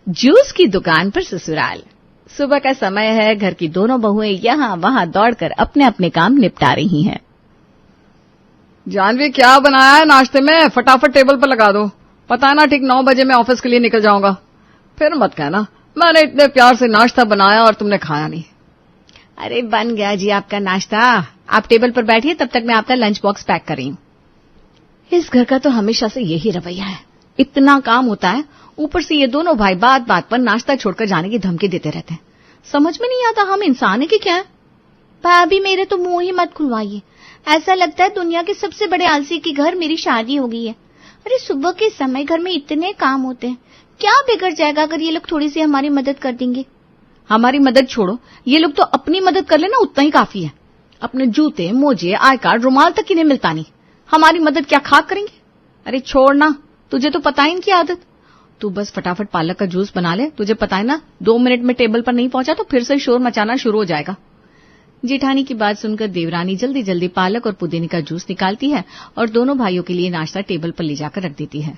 Juice की दुकान पर ससुराल। सुबह का समय है, घर की दोनों बहुएं यहाँ वहां दौड़कर अपने अपने काम निपटा रही हैं। जानवी, क्या बनाया है नाश्ते में? फटाफट टेबल पर लगा दो। पता है ना, ठीक 9 बजे मैं ऑफिस के लिए निकल जाऊंगा। फिर मत कहना मैंने इतने प्यार से नाश्ता बनाया और तुमने खाया नहीं। अरे बन गया जी आपका नाश्ता, आप टेबल पर बैठिए, तब तक मैं आपका लंच बॉक्स पैक कर रही हूँ। इस घर का तो हमेशा से यही रवैया है, इतना काम होता है, ऊपर से ये दोनों भाई बात बात पर नाश्ता छोड़कर जाने की धमकी देते रहते हैं। समझ में नहीं आता हम इंसान है कि क्या है। भाभी मेरे तो मुंह ही मत खुलवाइए, ऐसा लगता है दुनिया के सबसे बड़े आलसी के घर मेरी शादी हो गई है। अरे सुबह के समय घर में इतने काम होते हैं, क्या बिगड़ जाएगा अगर ये लोग थोड़ी सी हमारी मदद कर देंगे। हमारी मदद छोड़ो, ये लोग तो अपनी मदद कर लेना उतना ही काफी है। अपने जूते, मोजे, आई कार्ड, रुमाल तक इन्हें मिलता नहीं, हमारी मदद क्या खाक करेंगे। अरे छोड़ना, तुझे तो पता है इनकी आदत। तू बस फटाफट पालक का जूस बना ले, तुझे पता है ना 2 मिनट में टेबल पर नहीं पहुंचा तो फिर से शोर मचाना शुरू हो जाएगा। जेठानी की बात सुनकर देवरानी जल्दी जल्दी पालक और पुदीने का जूस निकालती है और दोनों भाइयों के लिए नाश्ता टेबल पर ले जाकर रख देती है।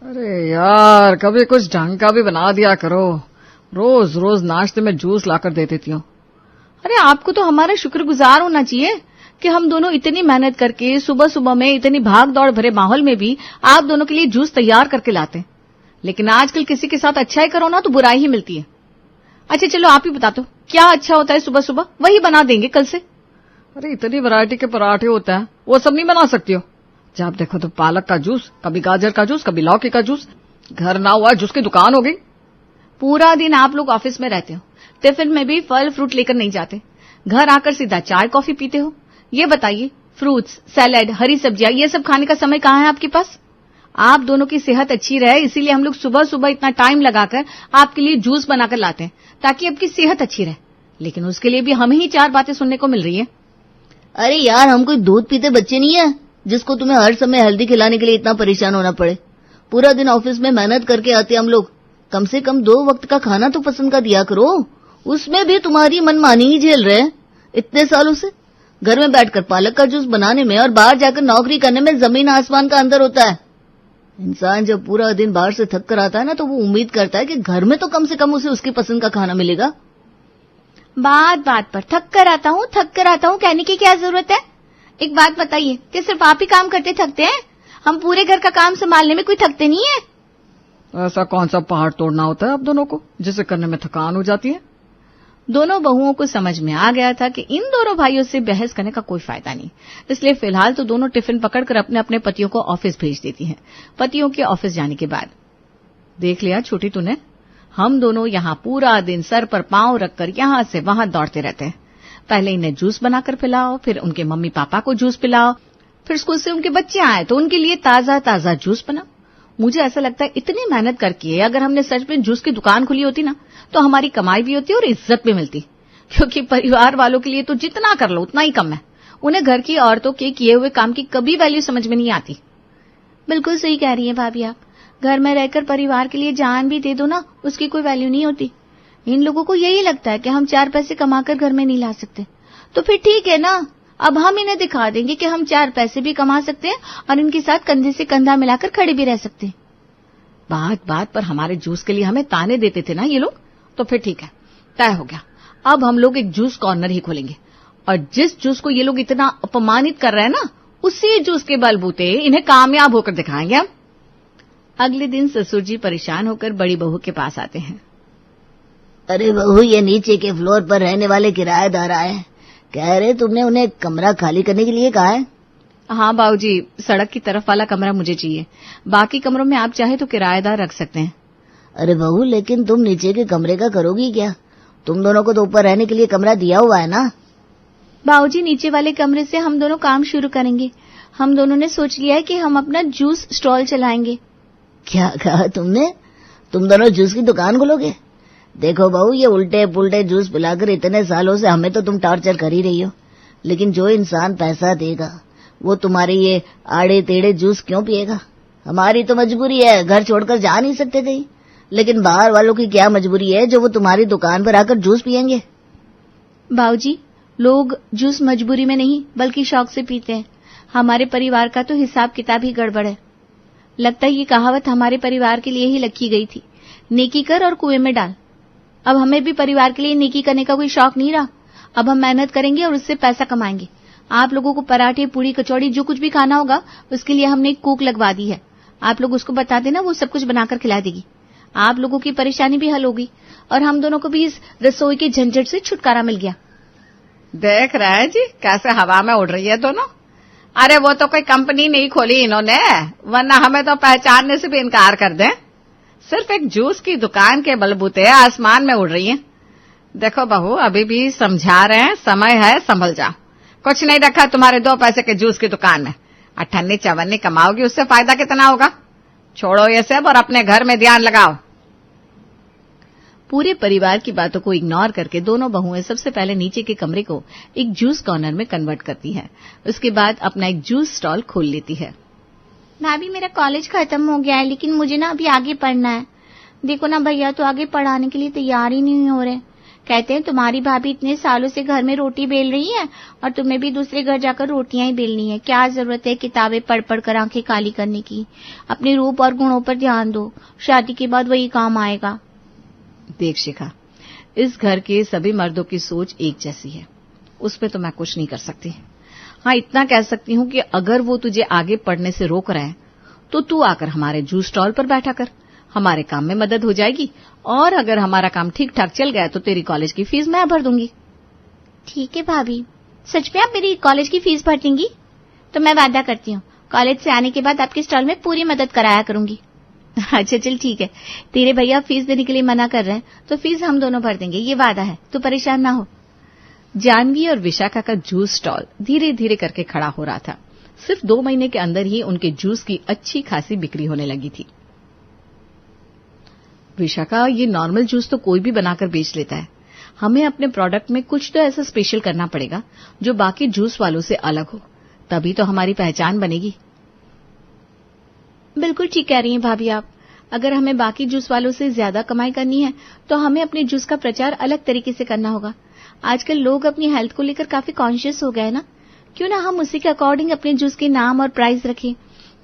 अरे यार, कभी कुछ ढंग का भी बना दिया करो, रोज रोज नाश्ते में जूस लाकर दे देती हूँ। अरे आपको तो हमारा शुक्रगुजार होना चाहिए कि हम दोनों इतनी मेहनत करके सुबह सुबह में इतनी भाग दौड़ भरे माहौल में भी आप दोनों के लिए जूस तैयार करके लाते हैं। लेकिन आजकल किसी के साथ अच्छाई करो ना तो बुराई ही मिलती है। अच्छा चलो आप ही बता दो क्या अच्छा होता है सुबह सुबह, वही बना देंगे कल से। अरे इतनी वैरायटी के पराठे होते हैं, वो सब नहीं बना सकती हो? जब देखो तो पालक का जूस, कभी गाजर का जूस, कभी लौकी का जूस। घर ना हुआ जूस की दुकान हो गई। पूरा दिन आप लोग ऑफिस में रहते हो, टिफिन में भी फल फ्रूट लेकर नहीं जाते, घर आकर सीधा चाय कॉफी पीते हो। ये बताइए, फ्रूट्स, सैलेड, हरी सब्जियां, ये सब खाने का समय कहाँ है आपके पास? आप दोनों की सेहत अच्छी रहे इसीलिए हम लोग सुबह सुबह इतना टाइम लगाकर आपके लिए जूस बनाकर लाते हैं ताकि आपकी सेहत अच्छी रहे, लेकिन उसके लिए भी हमें ही 4 बातें सुनने को मिल रही है। अरे यार, हम कोई दूध पीते बच्चे नहीं है जिसको तुम्हें हर समय हेल्दी खिलाने के लिए इतना परेशान होना पड़े। पूरा दिन ऑफिस में मेहनत करके आते हम लोग, कम से कम 2 वक्त का खाना तो पसंद का दिया करो। उसमें भी तुम्हारी मनमानी ही झेल रहे हैं इतने सालों से। घर में बैठकर पालक का जूस बनाने में और बाहर जाकर नौकरी करने में जमीन आसमान का अंतर होता है। इंसान जब पूरा दिन बाहर से थक कर आता है ना तो वो उम्मीद करता है कि घर में तो कम से कम उसे उसकी पसंद का खाना मिलेगा। बात बात पर थक कर आता हूँ कहने की क्या जरूरत है? एक बात बताइए कि सिर्फ आप ही काम करते थकते हैं? हम पूरे घर का काम संभालने में कोई थकते नहीं है। ऐसा कौन सा पहाड़ तोड़ना होता है आप दोनों को जिसे करने में थकान हो जाती है? दोनों बहुओं को समझ में आ गया था कि इन दोनों भाइयों से बहस करने का कोई फायदा नहीं, इसलिए फिलहाल तो दोनों टिफिन पकड़कर अपने अपने पतियों को ऑफिस भेज देती हैं। पतियों के ऑफिस जाने के बाद देख लिया छोटी तूने, हम दोनों यहाँ पूरा दिन सर पर पांव रखकर यहाँ से वहां दौड़ते रहते हैं। पहले इन्हें जूस बनाकर पिलाओ, फिर उनके मम्मी पापा को जूस पिलाओ, फिर स्कूल से उनके बच्चे आए तो उनके लिए ताजा ताजा जूस बनाओ। मुझे ऐसा लगता है इतनी मेहनत करके अगर हमने सच में जूस की दुकान खुली होती ना तो हमारी कमाई भी होती और इज्जत भी मिलती, क्योंकि परिवार वालों के लिए तो जितना कर लो उतना ही कम है। उन्हें घर की औरतों के किए हुए काम की कभी वैल्यू समझ में नहीं आती। बिल्कुल सही कह रही है भाभी आप, घर में रहकर परिवार के लिए जान भी दे दो ना उसकी कोई वैल्यू नहीं होती। इन लोगों को यही लगता है कि हम 4 पैसे कमाकर घर में नहीं ला सकते, तो फिर ठीक है ना, अब हम इन्हें दिखा देंगे कि हम 4 पैसे भी कमा सकते हैं और इनके साथ कंधे से कंधा मिलाकर खड़े भी रह सकते हैं। बात बात पर हमारे जूस के लिए हमें ताने देते थे ना ये लोग, तो फिर ठीक है, तय हो गया। अब हम लोग एक जूस कॉर्नर ही खोलेंगे और जिस जूस को ये लोग इतना अपमानित कर रहे हैं ना उसी जूस के बलबूते इन्हें कामयाब होकर दिखाएंगे हम। अगले दिन ससुर जी परेशान होकर बड़ी बहू के पास आते हैं। अरे बहू, ये नीचे के फ्लोर पर रहने वाले किराएदार आए हैं, कह रहे तुमने उन्हें कमरा खाली करने के लिए कहा है। हाँ बाबूजी, सड़क की तरफ वाला कमरा मुझे चाहिए, बाकी कमरों में आप चाहे तो किराएदार रख सकते हैं। अरे बहू, लेकिन तुम नीचे के कमरे का करोगी क्या? तुम दोनों को तो ऊपर रहने के लिए कमरा दिया हुआ है ना। बाबूजी, नीचे वाले कमरे से हम दोनों काम शुरू करेंगे। हम दोनों ने सोच लिया है कि हम अपना जूस स्टॉल चलाएंगे। क्या कहा तुमने? तुम दोनों जूस की दुकान खोलोगे? देखो बहू, ये उल्टे पुल्टे जूस पिलाकर इतने सालों से हमें तो तुम टॉर्चर कर ही रही हो, लेकिन जो इंसान पैसा देगा वो तुम्हारे ये आड़े टेढ़े जूस क्यों पिएगा? हमारी तो मजबूरी है, घर छोड़कर जा नहीं सकते कहीं, लेकिन बाहर वालों की क्या मजबूरी है जो वो तुम्हारी दुकान पर आकर जूस पिएंगे? बाबूजी, लोग जूस मजबूरी में नहीं बल्कि शौक से पीते हैं। हमारे परिवार का तो हिसाब किताब ही गड़बड़ है। लगता है ये कहावत हमारे परिवार के लिए ही लिखी गई थी नेकी कर और कुएं में डाल। अब हमें भी परिवार के लिए नेकी करने का कोई शौक नहीं रहा। अब हम मेहनत करेंगे और उससे पैसा कमाएंगे। आप लोगों को पराठे, पूड़ी, कचौड़ी जो कुछ भी खाना होगा उसके लिए हमने एक कुक लगवा दी है। आप लोग उसको बता देना, वो सब कुछ बनाकर खिला देगी। आप लोगों की परेशानी भी हल होगी और हम दोनों को भी इस रसोई के झंझट से छुटकारा मिल गया। देख रहे हैं जी कैसे हवा में उड़ रही है दोनों। अरे वो तो कोई कंपनी नहीं खोली इन्होंने, वरना हमें तो पहचानने से भी इनकार कर दें। सिर्फ एक जूस की दुकान के बलबूते आसमान में उड़ रही हैं। देखो बहू, अभी भी समझा रहे हैं, समय है, संभल जाओ। कुछ नहीं रखा तुम्हारे 2 पैसे के जूस की दुकान में। अठन्नी चवन्नी कमाओगी, उससे फायदा कितना होगा। छोड़ो ये सब और अपने घर में ध्यान लगाओ। पूरे परिवार की बातों को इग्नोर करके दोनों बहुएं सबसे पहले नीचे के कमरे को एक जूस कॉर्नर में कन्वर्ट करती हैं। उसके बाद अपना एक जूस स्टॉल खोल लेती है। भाभी, मेरा कॉलेज खत्म हो गया है, लेकिन मुझे ना अभी आगे पढ़ना है। देखो ना भैया तो आगे पढ़ाने के लिए तैयार ही नहीं हो रहे। कहते हैं तुम्हारी भाभी इतने सालों से घर में रोटी बेल रही है और तुम्हें भी दूसरे घर जाकर रोटियां ही बेलनी है। क्या जरूरत है किताबें पढ़ पढ़ कर आंखें काली करने की। अपने रूप और गुणों पर ध्यान दो, शादी के बाद वही काम आएगा। देख शिखा, इस घर के सभी मर्दों की सोच एक जैसी है, उसमें तो मैं कुछ नहीं कर सकती। हाँ, इतना कह सकती हूँ कि अगर वो तुझे आगे पढ़ने से रोक रहे हैं तो तू आकर हमारे जूस स्टॉल पर बैठा कर, हमारे काम में मदद हो जाएगी। और अगर हमारा काम ठीक ठाक चल गया तो तेरी कॉलेज की फीस मैं भर दूंगी। ठीक है भाभी, सच में आप मेरी कॉलेज की फीस भर देंगी? तो मैं वादा करती हूँ कॉलेज से आने के बाद आपके स्टॉल में पूरी मदद कराया करूंगी। अच्छा चल ठीक है, तेरे भैया फीस देने के लिए मना कर रहे हैं तो फीस हम दोनों भर देंगे, ये वादा है, तू परेशान ना हो। जानवी और विशाखा का जूस स्टॉल धीरे धीरे करके खड़ा हो रहा था। सिर्फ 2 महीने के अंदर ही उनके जूस की अच्छी खासी बिक्री होने लगी थी। विशाखा, ये नॉर्मल जूस तो कोई भी बनाकर बेच लेता है। हमें अपने प्रोडक्ट में कुछ तो ऐसा स्पेशल करना पड़ेगा जो बाकी जूस वालों से अलग हो, तभी तो हमारी पहचान बनेगी। बिल्कुल ठीक कह रही हैं भाभी आप। अगर हमें बाकी जूस वालों से ज्यादा कमाई करनी है तो हमें अपने जूस का प्रचार अलग तरीके से करना होगा। आजकल लोग अपनी हेल्थ को लेकर काफी कॉन्शियस हो गए ना, क्यों ना हम उसी के अकॉर्डिंग अपने जूस के नाम और प्राइस रखें।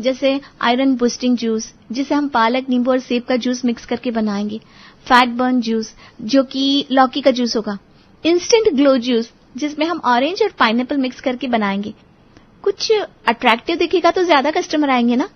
जैसे आयरन बूस्टिंग जूस, जिसे हम पालक, नींबू और सेब का जूस मिक्स करके बनाएंगे। फैट बर्न जूस, जो कि लौकी का जूस होगा। इंस्टेंट ग्लो जूस, जिसमें हम ऑरेंज और पाइनएप्पल मिक्स करके बनाएंगे। कुछ अट्रैक्टिव दिखेगा तो ज्यादा कस्टमर आएंगे ना।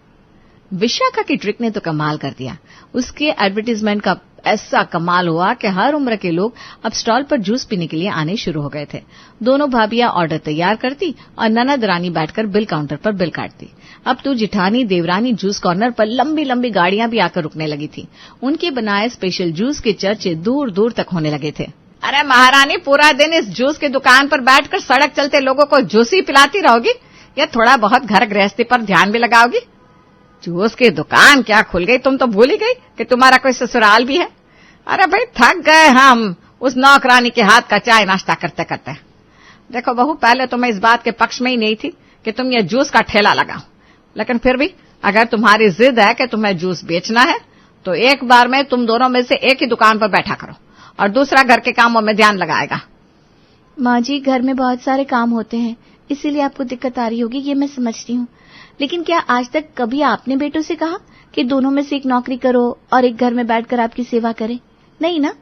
विशाखा की ट्रिक ने तो कमाल कर दिया। उसके एडवर्टीजमेंट का ऐसा कमाल हुआ कि हर उम्र के लोग अब स्टॉल पर जूस पीने के लिए आने शुरू हो गए थे। दोनों भाभियां ऑर्डर तैयार करती और ननद रानी बैठकर बिल काउंटर पर बिल काटती। अब तो जिठानी देवरानी जूस कॉर्नर पर लंबी लंबी गाड़ियां भी आकर रुकने लगी थी। उनके बनाए स्पेशल जूस के चर्चे दूर दूर तक होने लगे थे। अरे महारानी, पूरा दिन इस जूस की दुकान पर बैठकर सड़क चलते लोगों को जूस ही पिलाती रहोगी या थोड़ा बहुत घर गृहस्थी पर ध्यान भी लगाओगी? जूस की दुकान क्या खुल गई, तुम तो भूल ही गई कि तुम्हारा कोई ससुराल भी है। अरे भाई, थक गए हम उस नौकरानी के हाथ का चाय नाश्ता करते करते। देखो बहू, पहले तो मैं इस बात के पक्ष में ही नहीं थी कि तुम ये जूस का ठेला लगाओ, लेकिन फिर भी अगर तुम्हारी जिद है कि तुम्हें जूस बेचना है तो एक बार में तुम दोनों में से एक ही दुकान पर बैठा करो और दूसरा घर के कामों में ध्यान लगाएगा। माँ जी, घर में बहुत सारे काम होते हैं, इसीलिए आपको दिक्कत आ रही होगी, ये मैं समझती हूँ। लेकिन क्या आज तक कभी आपने बेटों से कहा कि दोनों में से एक नौकरी करो और एक घर में बैठकर आपकी सेवा करे? नहीं ना।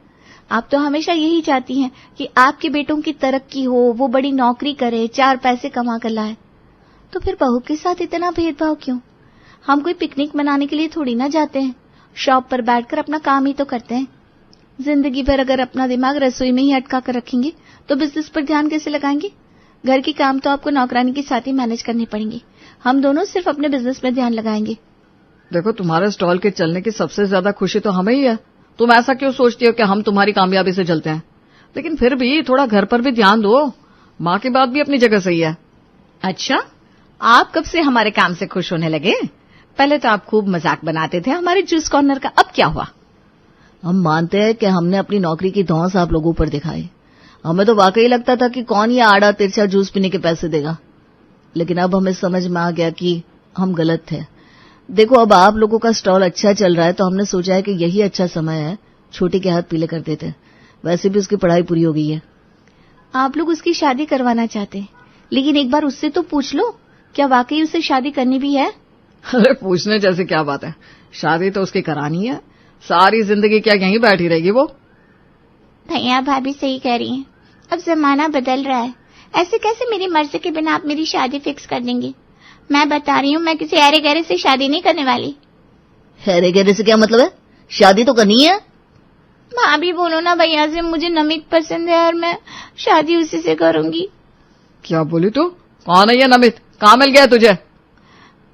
आप तो हमेशा यही चाहती हैं कि आपके बेटों की तरक्की हो, वो बड़ी नौकरी करे, 4 पैसे कमा कर लाए। तो फिर बहू के साथ इतना भेदभाव क्यों? हम कोई पिकनिक मनाने के लिए थोड़ी ना जाते हैं, शॉप पर बैठकर अपना काम ही तो करते हैं। जिंदगी भर अगर अपना दिमाग रसोई में ही अटका कर रखेंगे तो बिजनेस पर ध्यान कैसे लगाएंगे? घर के काम तो आपको नौकरानी के साथ ही मैनेज करने पड़ेंगे। हम दोनों सिर्फ अपने बिजनेस में ध्यान लगाएंगे। देखो, तुम्हारे स्टॉल के चलने की सबसे ज्यादा खुशी तो हमें ही है। तुम ऐसा क्यों सोचती हो कि हम तुम्हारी कामयाबी से जलते हैं? लेकिन फिर भी थोड़ा घर पर भी ध्यान दो। माँ की बात भी अपनी जगह सही है। अच्छा, आप कब से हमारे काम से खुश होने लगे? पहले तो आप खूब मजाक बनाते थे हमारे जूस कॉर्नर का, अब क्या हुआ? हम मानते हैं कि हमने अपनी नौकरी की धौंस आप लोगों पर दिखाई। हमें तो वाकई लगता था कि कौन ये आड़ा तिरछा जूस पीने के पैसे देगा, लेकिन अब हमें समझ में आ गया कि हम गलत थे। देखो, अब आप लोगों का स्टॉल अच्छा चल रहा है तो हमने सोचा है कि यही अच्छा समय है छोटी के हाथ पीले कर देते। वैसे भी उसकी पढ़ाई पूरी हो गई है। आप लोग उसकी शादी करवाना चाहते हैं, लेकिन एक बार उससे तो पूछ लो, क्या वाकई उसे शादी करनी भी है? अरे पूछने जैसी क्या बात है, शादी तो उसकी करानी है। सारी जिंदगी क्या यहीं बैठी रहेगी वो? भैया भाभी सही कह रही हैं, अब जमाना बदल रहा है। ऐसे कैसे मेरी मर्जी के बिना आप मेरी शादी फिक्स कर देंगे? मैं बता रही हूँ, मैं किसी अरे गहरे से शादी नहीं करने वाली। अरे गहरे से क्या मतलब है? शादी तो करनी है। भाभी बोलो ना भैया से, मुझे नमित पसंद है और मैं शादी उसी से करूंगी। क्या बोली तू? कौन है ये नमित? कहाँ मिल गया तुझे?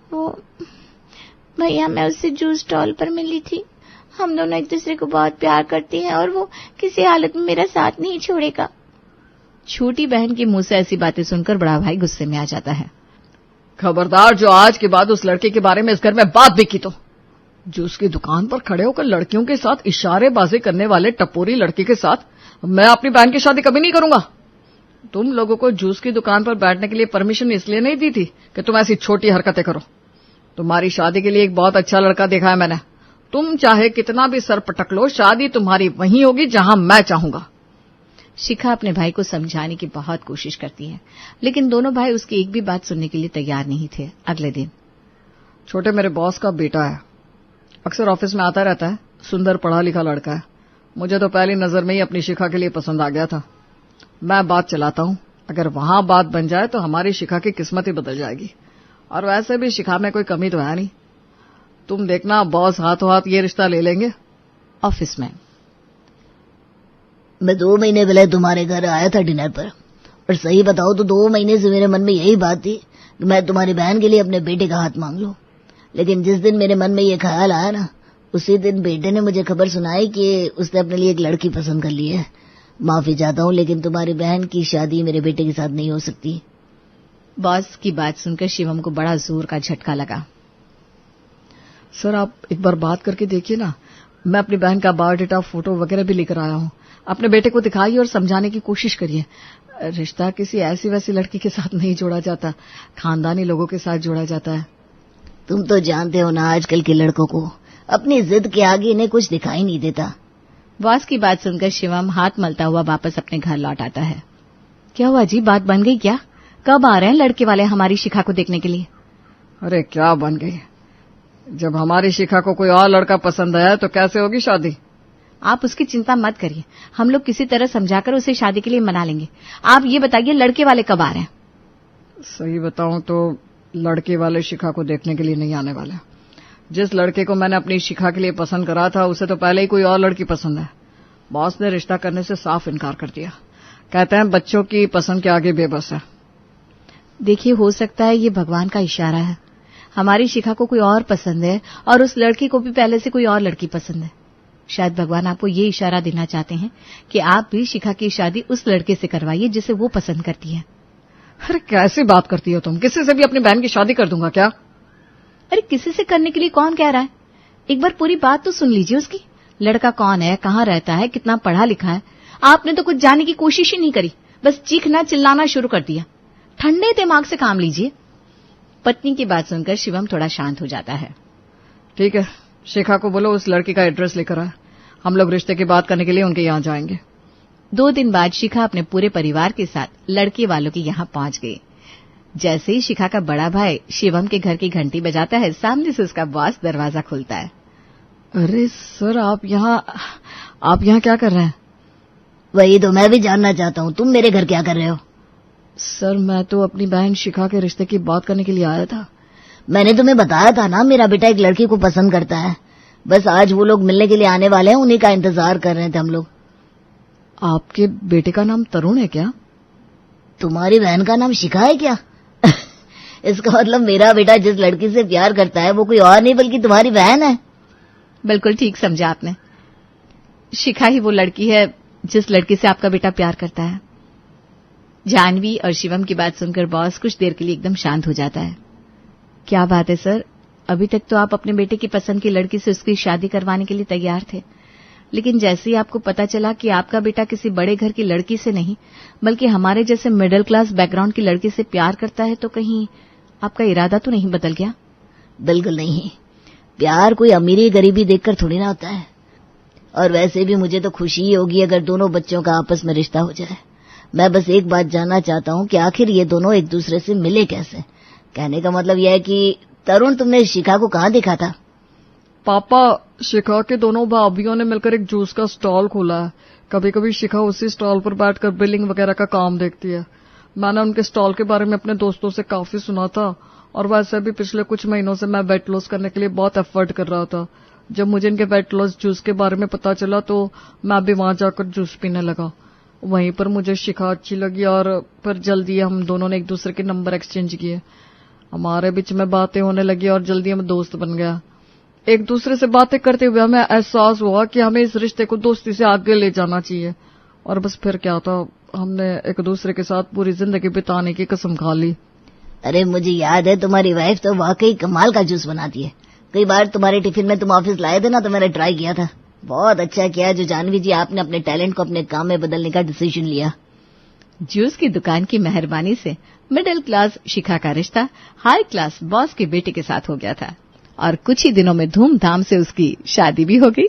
वो भैया, मैं उससे जूस स्टॉल पर मिली थी। हम दोनों एक दूसरे को बहुत प्यार करती हैं और वो किसी हालत में मेरा साथ नहीं छोड़ेगा। छोटी बहन के मुंह से ऐसी बातें सुनकर बड़ा भाई गुस्से में आ जाता है। खबरदार, जो आज के बाद उस लड़के के बारे में इस घर में बात भी की तो जूस की दुकान पर खड़े होकर लड़कियों के साथ इशारेबाजी करने वाले टपोरी लड़के के साथ मैं अपनी बहन की शादी कभी नहीं करूंगा। तुम लोगों को जूस की दुकान पर बैठने के लिए परमिशन इसलिए नहीं दी थी कि तुम ऐसी छोटी हरकतें करो। तुम्हारी शादी के लिए एक बहुत अच्छा लड़का देखा है मैंने। तुम चाहे कितना भी सर पटक लो, शादी तुम्हारी वहीं होगी जहां मैं चाहूंगा। शिखा अपने भाई को समझाने की बहुत कोशिश करती है, लेकिन दोनों भाई उसकी एक भी बात सुनने के लिए तैयार नहीं थे। अगले दिन छोटे मेरे बॉस का बेटा है, अक्सर ऑफिस में आता रहता है, सुंदर पढ़ा लिखा लड़का है। मुझे तो पहली नजर में ही अपनी शिखा के लिए पसंद आ गया था। मैं बात चलाता हूं, अगर वहां बात बन जाए तो हमारी शिखा की किस्मत ही बदल जाएगी। और वैसे भी शिखा में कोई कमी तो है नहीं। तुम देखना, बॉस हाथों हाथ ये रिश्ता ले लेंगे। ऑफिस में मैं 2 महीने पहले तुम्हारे घर आया था डिनर पर, और सही बताओ तो 2 महीने से मेरे मन में यही बात थी कि मैं तुम्हारी बहन के लिए अपने बेटे का हाथ मांग लूं। लेकिन जिस दिन मेरे मन में ये ख्याल आया ना, उसी दिन बेटे ने मुझे खबर सुनाई कि उसने अपने लिए एक लड़की पसंद कर ली है। माफी चाहता हूं, लेकिन तुम्हारी बहन की शादी मेरे बेटे के साथ नहीं हो सकती। बॉस की बात सुनकर शिवम को बड़ा जोर का झटका लगा। सर, आप एक बार बात करके देखिए ना। मैं अपनी बहन का बायोडेटा, फोटो वगैरह भी लेकर आया हूं। अपने बेटे को दिखाइए और समझाने की कोशिश करिए। रिश्ता किसी ऐसी वैसी लड़की के साथ नहीं जोड़ा जाता, खानदानी लोगों के साथ जोड़ा जाता है। तुम तो जानते हो ना, आजकल के लड़कों को अपनी जिद के आगे इन्हें कुछ दिखाई नहीं देता। बॉस की बात सुनकर शिवम हाथ मलता हुआ वापस अपने घर लौट आता है। क्या हुआ जी, बात बन गई क्या? कब आ रहे हैं लड़के वाले हमारी शिखा को देखने के लिए? अरे क्या बन गई? जब हमारी शिखा को कोई और लड़का पसंद आया तो कैसे होगी शादी? आप उसकी चिंता मत करिए, हम लोग किसी तरह समझाकर उसे शादी के लिए मना लेंगे। आप ये बताइए, लड़के वाले कब आ रहे हैं? सही बताऊं तो लड़के वाले शिखा को देखने के लिए नहीं आने वाले। जिस लड़के को मैंने अपनी शिखा के लिए पसंद करा था, उसे तो पहले ही कोई और लड़की पसंद है। बॉस ने रिश्ता करने से साफ इनकार कर दिया। कहते हैं बच्चों की पसंद के आगे बेबस है। देखिए, हो सकता है ये भगवान का इशारा है। हमारी शिखा को कोई और पसंद है और उस लड़की को भी पहले से कोई और लड़की पसंद है। शायद भगवान आपको ये इशारा देना चाहते हैं कि आप भी शिखा की शादी उस लड़के से करवाइए जिसे वो पसंद करती है। अरे कैसी बात करती हो तुम? किसी से भी अपनी बहन की शादी कर दूंगा क्या? अरे किसी से करने के लिए कौन कह रहा है? एक बार पूरी बात तो सुन लीजिए उसकी। लड़का कौन है, कहाँ रहता है, कितना पढ़ा लिखा है। आपने तो कुछ जानने की कोशिश ही नहीं करी, बस चीखना चिल्लाना शुरू कर दिया। ठंडे दिमाग से काम लीजिए। पत्नी की बात सुनकर शिवम थोड़ा शांत हो जाता है। ठीक है, शिखा को बोलो उस लड़की का एड्रेस लेकर आए। हम लोग रिश्ते की बात करने के लिए उनके यहाँ जाएंगे। 2 दिन बाद शिखा अपने पूरे परिवार के साथ लड़के वालों के यहाँ पहुंच गई। जैसे ही शिखा का बड़ा भाई शिवम के घर की घंटी बजाता है, सामने से उसका बॉस दरवाजा खोलता है। अरे सर, आप यहाँ क्या कर रहे हैं? वही तो मैं भी जानना चाहता हूँ, तुम मेरे घर क्या कर रहे हो? सर, मैं तो अपनी बहन शिखा के रिश्ते की बात करने के लिए आया था। मैंने तुम्हें बताया था ना, मेरा बेटा एक लड़की को पसंद करता है। बस आज वो लोग मिलने के लिए आने वाले हैं, उन्हीं का इंतजार कर रहे थे हम लोग। आपके बेटे का नाम तरुण है क्या? तुम्हारी बहन का नाम शिखा है क्या? इसका मतलब मेरा बेटा जिस लड़की से प्यार करता है वो कोई और नहीं बल्कि तुम्हारी बहन है। बिल्कुल ठीक समझा आपने। शिखा ही वो लड़की है जिस लड़की से आपका बेटा प्यार करता है। जानवी और शिवम की बात सुनकर बॉस कुछ देर के लिए एकदम शांत हो जाता है। क्या बात है सर, अभी तक तो आप अपने बेटे की पसंद की लड़की से उसकी शादी करवाने के लिए तैयार थे, लेकिन जैसे ही आपको पता चला कि आपका बेटा किसी बड़े घर की लड़की से नहीं बल्कि हमारे जैसे मिडिल क्लास बैकग्राउंड की लड़की से प्यार करता है, तो कहीं आपका इरादा तो नहीं बदल गया? बिल्कुल नहीं, प्यार कोई अमीरी गरीबी देखकर थोड़ी ना होता है। और वैसे भी मुझे तो खुशी ही होगी अगर दोनों बच्चों का आपस में रिश्ता हो जाए। मैं बस एक बात जानना चाहता हूँ कि आखिर ये दोनों एक दूसरे से मिले कैसे? कहने का मतलब यह है कि तरुण, तुमने शिखा को कहाँ देखा था? पापा, शिखा के दोनों भाभियों ने मिलकर एक जूस का स्टॉल खोला है। कभी कभी शिखा उसी स्टॉल पर बैठकर बिलिंग वगैरह का काम देखती है। मैंने उनके स्टॉल के बारे में अपने दोस्तों से काफी सुना था, और वैसे भी पिछले कुछ महीनों से मैं वेट लॉस करने के लिए बहुत एफर्ट कर रहा था। जब मुझे इनके वेट लॉस जूस के बारे में पता चला तो मैं भी वहां जाकर जूस पीने लगा। वहीं पर मुझे शिखा अच्छी लगी और फिर जल्दी हम दोनों ने एक दूसरे के नंबर एक्सचेंज किए। हमारे बीच में बातें होने लगी और जल्दी हम दोस्त बन गया। एक दूसरे से बातें करते हुए हमें एहसास हुआ कि हमें इस रिश्ते को दोस्ती से आगे ले जाना चाहिए। और बस फिर क्या था, हमने एक दूसरे के साथ पूरी जिंदगी बिताने की कसम खा ली। अरे मुझे याद है, तुम्हारी वाइफ तो वाकई कमाल का जूस बनाती है। कई बार तुम्हारे टिफिन में तुम ऑफिस लाए थे ना, तो मैंने ट्राई किया था। बहुत अच्छा किया जो जानवी जी, आपने अपने टैलेंट को अपने काम में बदलने का डिसीजन लिया। जूस की दुकान की मेहरबानी से मिडिल क्लास शिखा का रिश्ता हाई क्लास बॉस के बेटे के साथ हो गया था और कुछ ही दिनों में धूमधाम से उसकी शादी भी हो गई।